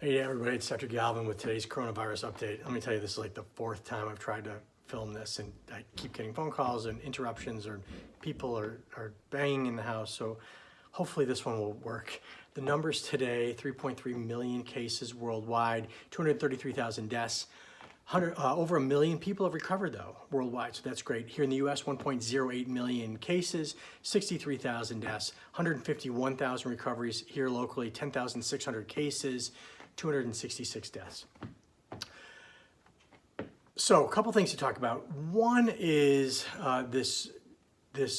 Hey everybody, it's Dr. Galvin with today's coronavirus update. Let me tell you, this is like the fourth time I've tried to film this and I keep getting phone calls and interruptions or people are banging in the house. So hopefully this one will work. The numbers today, 3.3 million cases worldwide, 233,000 deaths. Over a million people have recovered though worldwide, so that's great. Here in the US, 1.08 million cases, 63,000 deaths, 151,000 recoveries. Here locally, 10,600 cases, 266 deaths. So a couple things to talk about. One is this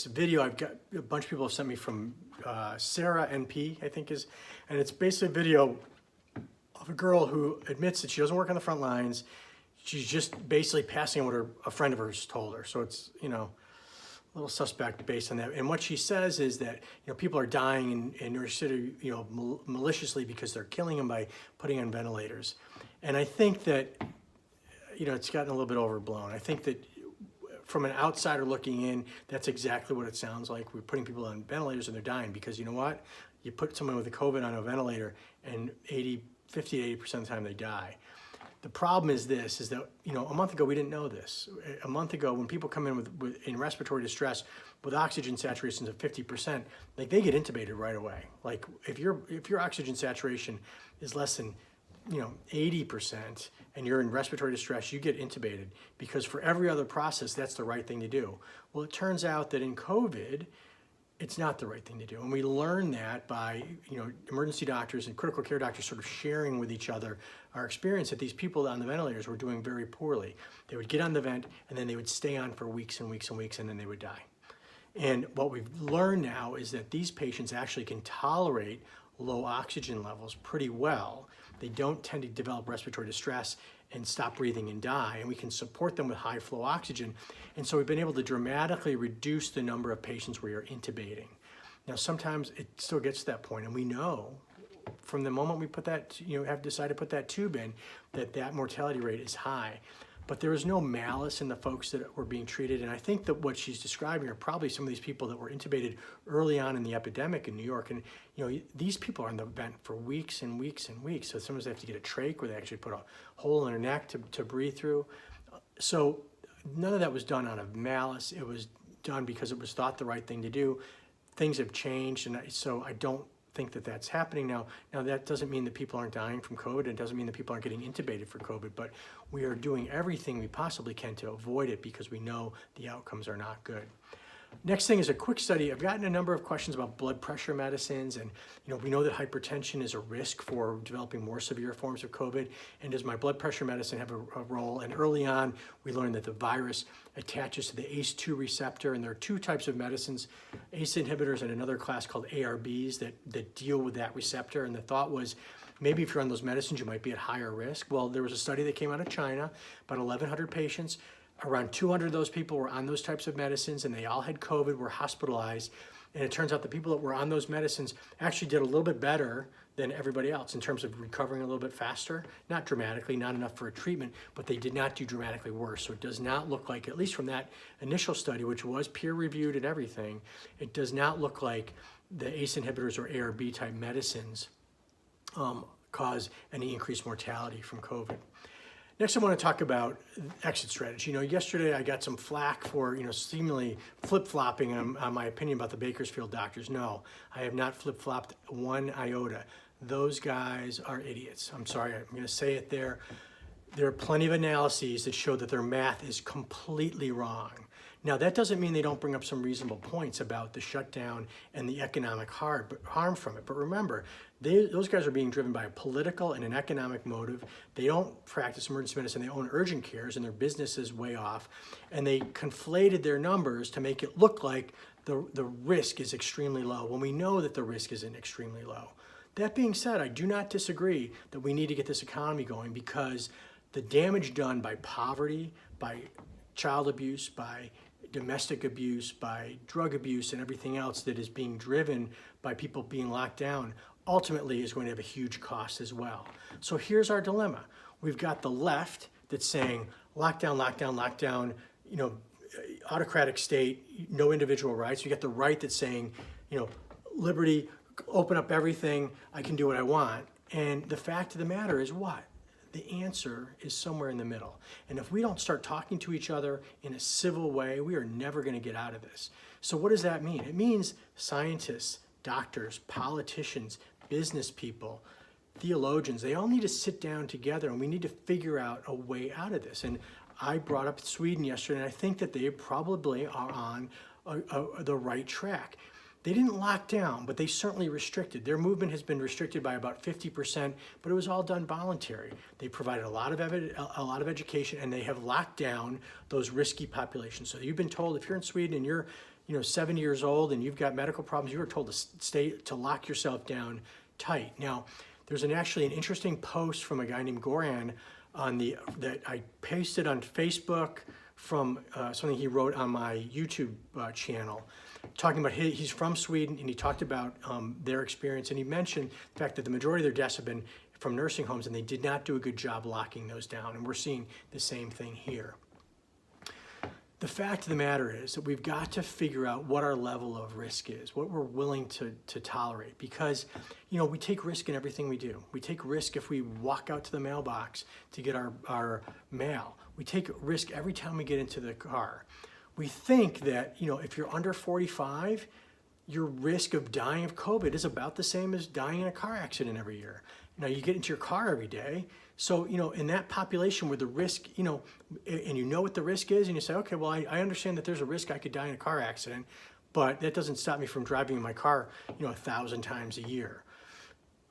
video I've got, a bunch of people have sent me from SaraNP, I think is, and it's basically a video of a girl who admits that she doesn't work on the front lines. She's just basically passing what a friend of hers told her. So it's, a little suspect based on that. And what she says is that, people are dying in New York City, maliciously because they're killing them by putting on ventilators. And I think that, it's gotten a little bit overblown. I think that from an outsider looking in, that's exactly what it sounds like. We're putting people on ventilators and they're dying because you know what? You put someone with a COVID on a ventilator and 50 to 80% of the time they die. The problem is this, is that, a month ago we didn't know this. A month ago when people come in in respiratory distress with oxygen saturations of 50%, like they get intubated right away. Like if your oxygen saturation is less than 80% and you're in respiratory distress, you get intubated because for every other process, that's the right thing to do. Well, it turns out that in COVID, it's not the right thing to do. And we learn that by, emergency doctors and critical care doctors sort of sharing with each other our experience that these people on the ventilators were doing very poorly. They would get on the vent and then they would stay on for weeks and weeks and weeks and then they would die. And what we've learned now is that these patients actually can tolerate low oxygen levels pretty well. They don't tend to develop respiratory distress and stop breathing and die, and we can support them with high flow oxygen. And so we've been able to dramatically reduce the number of patients we are intubating. Now, sometimes it still gets to that point, and we know from the moment we put that, have decided to put that tube in, that mortality rate is high. But there is no malice in the folks that were being treated. And I think that what she's describing are probably some of these people that were intubated early on in the epidemic in New York. And these people are on the vent for weeks and weeks and weeks. So sometimes they have to get a trach where they actually put a hole in their neck to breathe through. So none of that was done out of malice. It was done because it was thought the right thing to do. Things have changed, and so I don't think that that's happening now. Now that doesn't mean that people aren't dying from COVID. It doesn't mean that people aren't getting intubated for COVID, but we are doing everything we possibly can to avoid it because we know the outcomes are not good. Next thing is a quick study. I've gotten a number of questions about blood pressure medicines, and we know that hypertension is a risk for developing more severe forms of COVID. And does my blood pressure medicine have a role? And early on, we learned that the virus attaches to the ACE2 receptor, and there are two types of medicines, ACE inhibitors and another class called ARBs that deal with that receptor. And the thought was, maybe if you're on those medicines, you might be at higher risk. Well, there was a study that came out of China, about 1,100 patients. Around 200 of those people were on those types of medicines and they all had COVID, were hospitalized. And it turns out the people that were on those medicines actually did a little bit better than everybody else in terms of recovering a little bit faster. Not dramatically, not enough for a treatment, but they did not do dramatically worse. So it does not look like, at least from that initial study, which was peer-reviewed and everything, it does not look like the ACE inhibitors or ARB type medicines cause any increased mortality from COVID. Next, I want to talk about exit strategy. Yesterday I got some flack for, seemingly flip-flopping on my opinion about the Bakersfield doctors. No, I have not flip-flopped one iota. Those guys are idiots. I'm sorry, I'm going to say it there. There are plenty of analyses that show that their math is completely wrong. Now, that doesn't mean they don't bring up some reasonable points about the shutdown and the economic harm from it. But remember, those guys are being driven by a political and an economic motive. They don't practice emergency medicine. They own urgent cares, and their business is way off. And they conflated their numbers to make it look like the risk is extremely low, when we know that the risk isn't extremely low. That being said, I do not disagree that we need to get this economy going, because the damage done by poverty, by child abuse, by domestic abuse, by drug abuse, and everything else that is being driven by people being locked down ultimately is going to have a huge cost as well. So here's our dilemma. We've got the left that's saying lockdown, lockdown, lockdown, autocratic state, no individual rights. You got the right that's saying, liberty, open up everything, I can do what I want. And the fact of the matter is what? The answer is somewhere in the middle. And if we don't start talking to each other in a civil way, we are never going to get out of this. So what does that mean? It means scientists, doctors, politicians, business people, theologians, they all need to sit down together, and we need to figure out a way out of this. And I brought up Sweden yesterday, and I think that they probably are on the right track. They didn't lock down, but they certainly restricted. Their movement has been restricted by about 50%, but it was all done voluntary. They provided a lot of education, and they have locked down those risky populations. So you've been told, if you're in Sweden and you're 70 years old and you've got medical problems, you are told to lock yourself down tight. Now, there's actually an interesting post from a guy named Goran that I pasted on Facebook from something he wrote on my YouTube channel, talking about he's from Sweden, and he talked about their experience, and he mentioned the fact that the majority of their deaths have been from nursing homes, and they did not do a good job locking those down, and we're seeing the same thing here. The fact of the matter is that we've got to figure out what our level of risk is, what we're willing to tolerate, because we take risk in everything we do. We take risk if we walk out to the mailbox to get our mail. We take risk every time we get into the car. We think that if you're under 45, your risk of dying of COVID is about the same as dying in a car accident every year. Now, you get into your car every day. So, in that population where the risk, and you know what the risk is, and you say, okay, well, I understand that there's a risk I could die in a car accident, but that doesn't stop me from driving in my car, 1,000 times a year.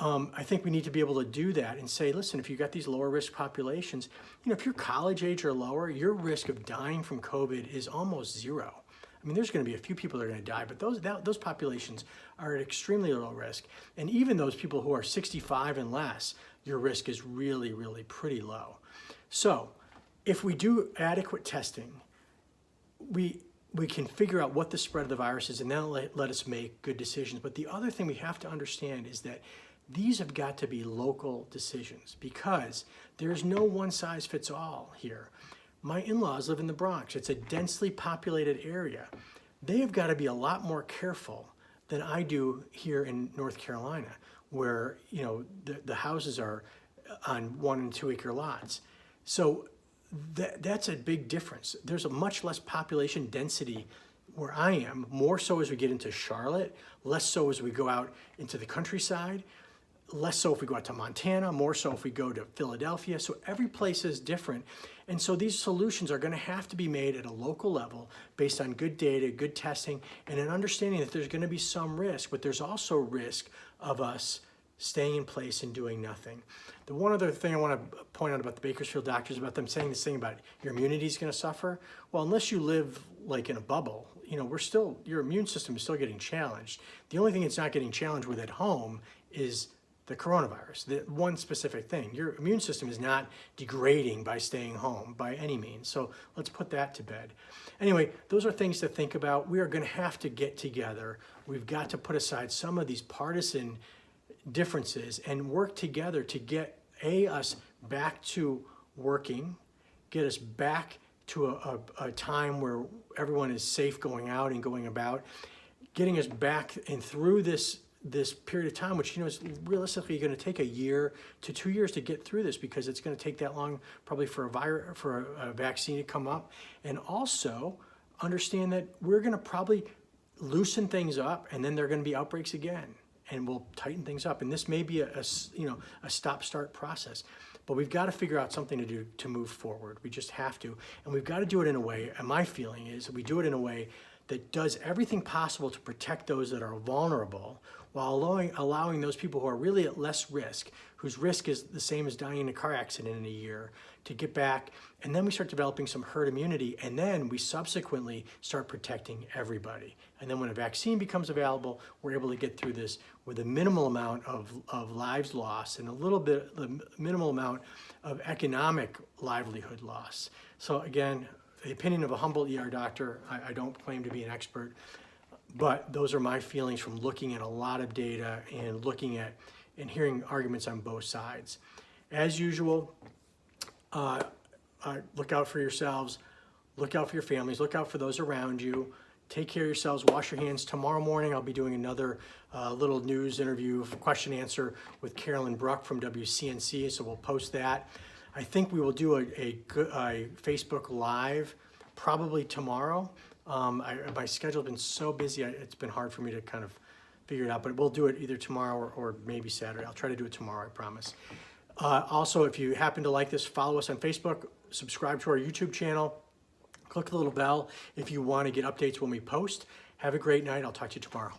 I think we need to be able to do that and say, listen, if you've got these lower risk populations, if you're college age or lower, your risk of dying from COVID is almost zero. I mean, there's going to be a few people that are going to die, but those populations are at extremely low risk. And even those people who are 65 and less, your risk is really, really pretty low. So if we do adequate testing, we can figure out what the spread of the virus is, and that'll let us make good decisions. But the other thing we have to understand is that these have got to be local decisions, because there's no one size fits all here. My in-laws live in the Bronx. It's a densely populated area. They have got to be a lot more careful than I do here in North Carolina, where the houses are on 1 and 2 acre lots. So that's a big difference. There's a much less population density where I am, more so as we get into Charlotte, less so as we go out into the countryside, less so if we go out to Montana, more so if we go to Philadelphia. So every place is different. And so these solutions are going to have to be made at a local level based on good data, good testing, and an understanding that there's going to be some risk, but there's also risk of us staying in place and doing nothing. The one other thing I want to point out about the Bakersfield doctors, about them saying this thing about your immunity is going to suffer. Well, unless you live like in a bubble, your immune system is still getting challenged. The only thing it's not getting challenged with at home is the coronavirus, the one specific thing. Your immune system is not degrading by staying home by any means. So let's put that to bed. Anyway, those are things to think about. We are going to have to get together. We've got to put aside some of these partisan differences and work together to get us back to working, get us back to a time where everyone is safe going out and going about, getting us back and through this period of time, which is realistically going to take 1 year to 2 years to get through this, because it's going to take that long probably for a vaccine to come up. And also understand that we're going to probably loosen things up, and then there are going to be outbreaks again, and we'll tighten things up. And this may be a stop-start process, but we've got to figure out something to do to move forward. We just have to, and we've got to do it in a way, and my feeling is that we do it in a way that does everything possible to protect those that are vulnerable, while allowing those people who are really at less risk, whose risk is the same as dying in a car accident in a year, to get back. And then we start developing some herd immunity, and then we subsequently start protecting everybody. And then when a vaccine becomes available, we're able to get through this with a minimal amount of lives lost and the minimal amount of economic livelihood loss. So again, the opinion of a humble ER doctor. I don't claim to be an expert, but those are my feelings from looking at a lot of data and looking at and hearing arguments on both sides. As usual, look out for yourselves, look out for your families, look out for those around you. Take care of yourselves, wash your hands. Tomorrow morning, I'll be doing another little news interview, question answer with Carolyn Bruck from WCNC, so we'll post that. I think we will do a Facebook Live probably tomorrow. My schedule's been so busy, it's been hard for me to kind of figure it out, but we'll do it either tomorrow or maybe Saturday. I'll try to do it tomorrow, I promise. Also, if you happen to like this, follow us on Facebook, subscribe to our YouTube channel, click the little bell if you want to get updates when we post. Have a great night. I'll talk to you tomorrow.